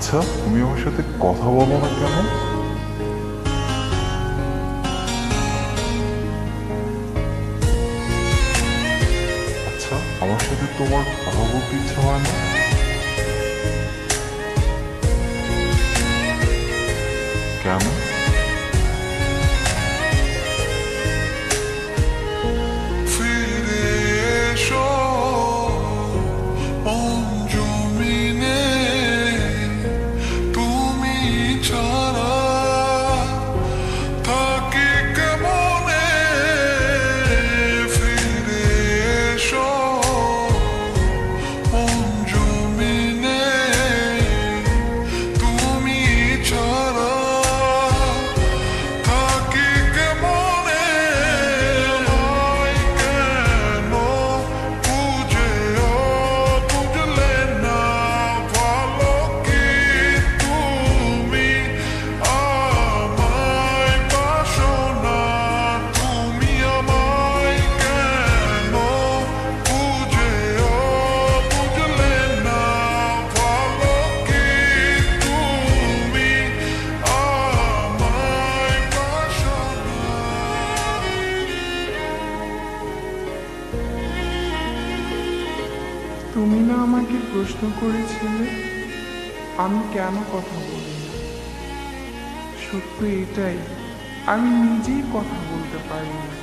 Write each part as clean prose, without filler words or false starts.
আচ্ছা, তুমি আমার সাথে কথা বলো না কেন? আচ্ছা, আমার সাথে তোমার কথা বলতে ইচ্ছা হয় না? কেন? ফিরে এসো অঞ্জমিনে, তুমি ছাড়া থাকি কেমনে। ফিরে এসো অঞ্জমিনে, তুমি ছাড়া থাকি কেমনে। আমায় কেন বুঝেও বুঝলে না, ভালো কি তুমি আমায় বাসো না। তুমি আমায় কেন বুঝেও বুঝলে না, ভালো কি তুমি আমায় বাসো না। তুমি না আমাকে প্রশ্ন করেছিলে আমি কেন কথা বলি না। সত্য এটাই, আমি নিজেই কথা বলতে পারি না।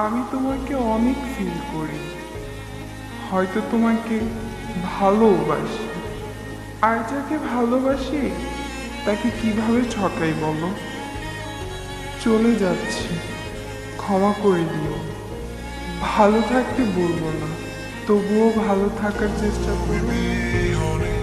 আমি তোমাকে অনেক ফিল করি, হয়তো তোমাকে ভালোবাসি। আর যাকে ভালোবাসি তাকে কিভাবে ঠকাই বলো? চলে যাচ্ছি, ক্ষমা করে দিও। ভালো থাকতে বলবো না, তবুও ভালো থাকার চেষ্টা করো। বিহনে